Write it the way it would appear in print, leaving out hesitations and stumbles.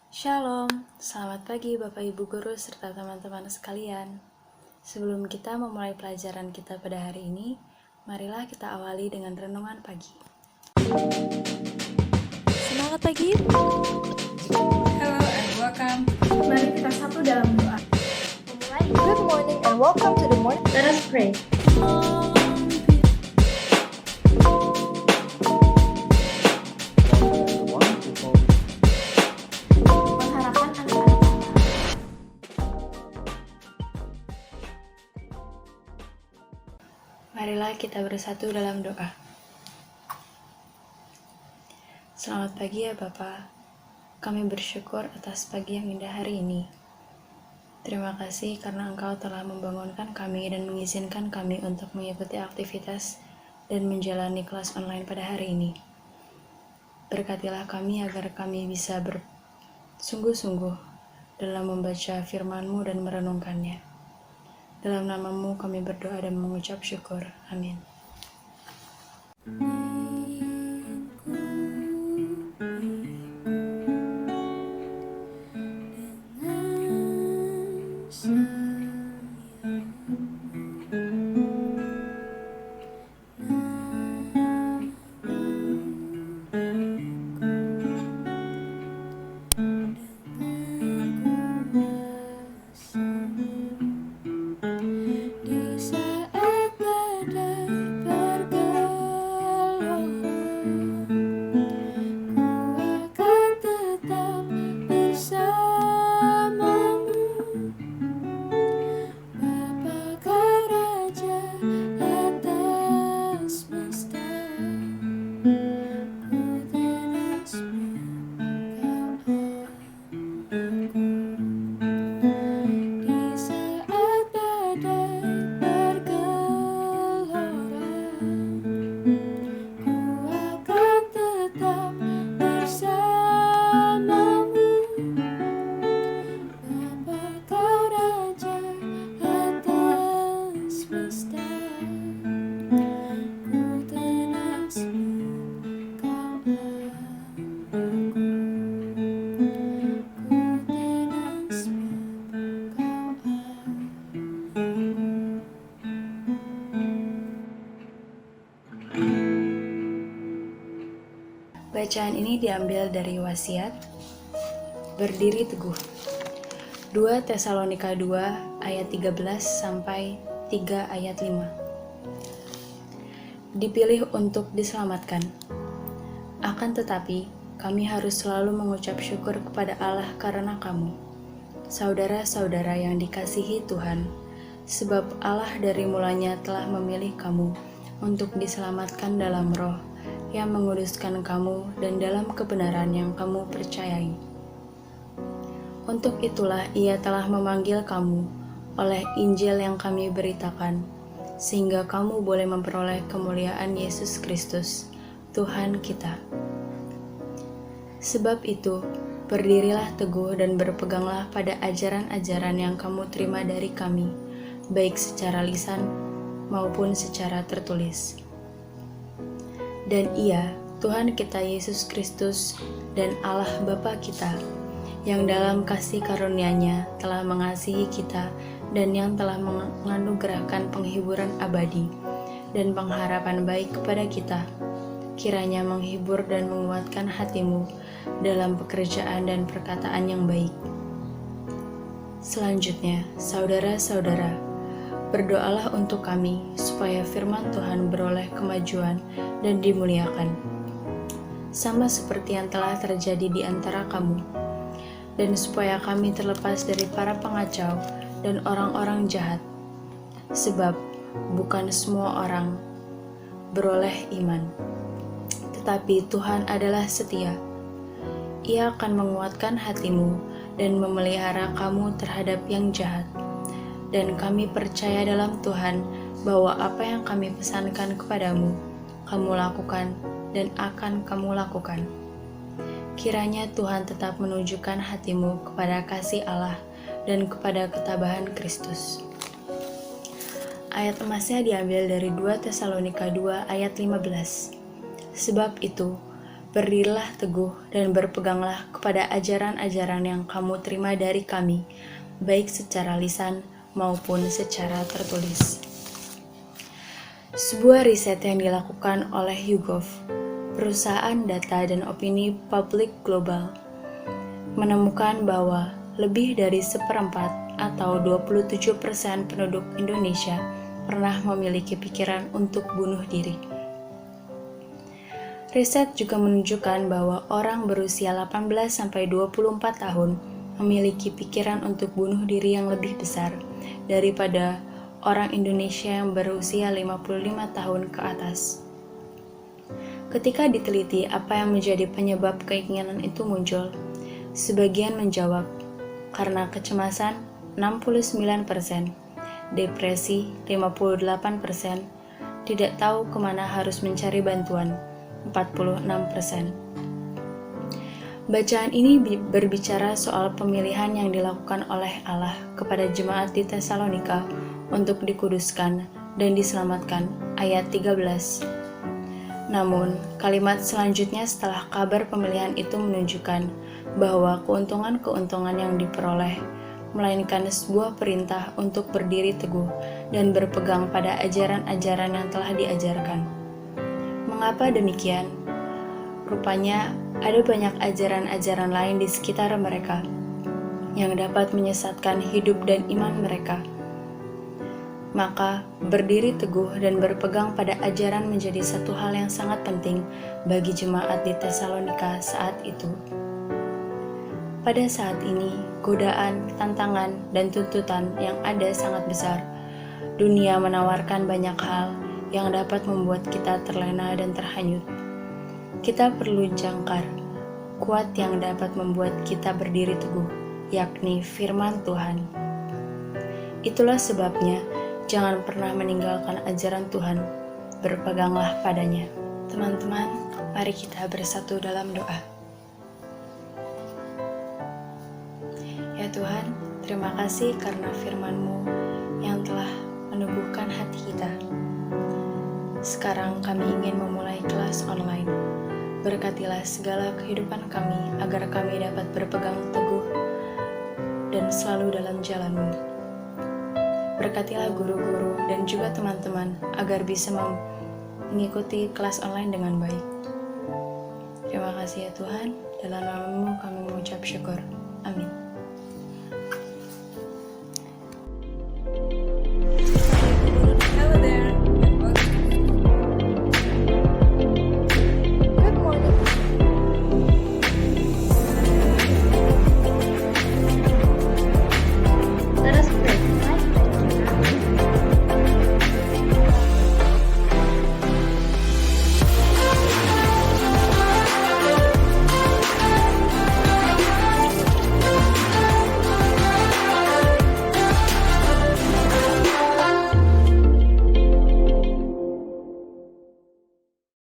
Shalom, selamat pagi Bapak Ibu Guru serta teman-teman sekalian. Sebelum kita memulai pelajaran kita pada hari ini, marilah kita awali dengan renungan pagi. Semangat pagi. Hello and welcome. Mari kita satu dalam doa. Good morning and welcome to the morning. Let us pray. Pengharapan anak-anak. Marilah kita bersatu dalam doa. Selamat pagi ya Bapak. Kami bersyukur atas pagi yang indah hari ini. Terima kasih karena Engkau telah membangunkan kami dan mengizinkan kami untuk mengikuti aktivitas dan menjalani kelas online pada hari ini. Berkatilah kami agar kami bisa bersungguh-sungguh dalam membaca firman-Mu dan merenungkannya. Dalam nama-Mu kami berdoa dan mengucap syukur. Amin. Bacaan ini diambil dari wasiat berdiri teguh. 2 Tesalonika 2 ayat 13 sampai 3 ayat 5. Dipilih untuk diselamatkan. Akan tetapi, kami harus selalu mengucap syukur kepada Allah karena kamu, saudara-saudara yang dikasihi Tuhan, sebab Allah dari mulanya telah memilih kamu untuk diselamatkan dalam roh yang menguduskan kamu dan dalam kebenaran yang kamu percayai. Untuk itulah Ia telah memanggil kamu oleh Injil yang kami beritakan, sehingga kamu boleh memperoleh kemuliaan Yesus Kristus, Tuhan kita. Sebab itu, berdirilah teguh dan berpeganglah pada ajaran-ajaran yang kamu terima dari kami, baik secara lisan maupun secara tertulis. Dan Ia, Tuhan kita Yesus Kristus dan Allah Bapa kita, yang dalam kasih karunia-Nya telah mengasihi kita dan yang telah menganugerahkan penghiburan abadi dan pengharapan baik kepada kita, kiranya menghibur dan menguatkan hatimu dalam pekerjaan dan perkataan yang baik. Selanjutnya, saudara-saudara, berdoalah untuk kami supaya firman Tuhan beroleh kemajuan dan dimuliakan, sama seperti yang telah terjadi di antara kamu, dan supaya kami terlepas dari para pengacau dan orang-orang jahat, sebab bukan semua orang beroleh iman. Tetapi Tuhan adalah setia. Ia akan menguatkan hatimu dan memelihara kamu terhadap yang jahat. Dan kami percaya dalam Tuhan bahwa apa yang kami pesankan kepadamu, kamu lakukan dan akan kamu lakukan. Kiranya Tuhan tetap menunjukkan hatimu kepada kasih Allah dan kepada ketabahan Kristus. Ayat emasnya diambil dari 2 Tesalonika 2 ayat 15. Sebab itu, Berdirilah teguh dan berpeganglah kepada ajaran-ajaran yang kamu terima dari kami, baik secara lisan maupun secara tertulis. Sebuah riset yang dilakukan oleh YouGov, perusahaan data dan opini publik global, menemukan bahwa lebih dari seperempat atau 27% penduduk Indonesia pernah memiliki pikiran untuk bunuh diri. Riset juga menunjukkan bahwa orang berusia 18-24 tahun memiliki pikiran untuk bunuh diri yang lebih besar daripada orang Indonesia yang berusia 55 tahun ke atas. Ketika diteliti apa yang menjadi penyebab keinginan itu muncul, sebagian menjawab karena kecemasan 69%, depresi 58%, tidak tahu kemana harus mencari bantuan 46%. Bacaan ini berbicara soal pemilihan yang dilakukan oleh Allah kepada jemaat di Tesalonika untuk dikuduskan dan diselamatkan, ayat 13. Namun, kalimat selanjutnya setelah kabar pemilihan itu menunjukkan bahwa keuntungan-keuntungan yang diperoleh, melainkan sebuah perintah untuk berdiri teguh dan berpegang pada ajaran-ajaran yang telah diajarkan. Mengapa demikian? Rupanya ada banyak ajaran-ajaran lain di sekitar mereka yang dapat menyesatkan hidup dan iman mereka. Maka, berdiri teguh dan berpegang pada ajaran menjadi satu hal yang sangat penting bagi jemaat di Tesalonika saat itu. Pada saat ini, godaan, tantangan, dan tuntutan yang ada sangat besar. Dunia menawarkan banyak hal yang dapat membuat kita terlena dan terhanyut. Kita perlu jangkar kuat yang dapat membuat kita berdiri teguh, yakni firman Tuhan. Itulah sebabnya, jangan pernah meninggalkan ajaran Tuhan, berpeganglah padanya. Teman-teman, mari kita bersatu dalam doa. Ya Tuhan, terima kasih karena firman-Mu yang telah meneguhkan hati kita. Sekarang kami ingin memulai kelas online. Berkatilah segala kehidupan kami agar kami dapat berpegang teguh dan selalu dalam jalan-Mu. Berkatilah guru-guru dan juga teman-teman agar bisa mengikuti kelas online dengan baik. Terima kasih ya Tuhan, dalam nama-Mu kami mengucap syukur. Amin.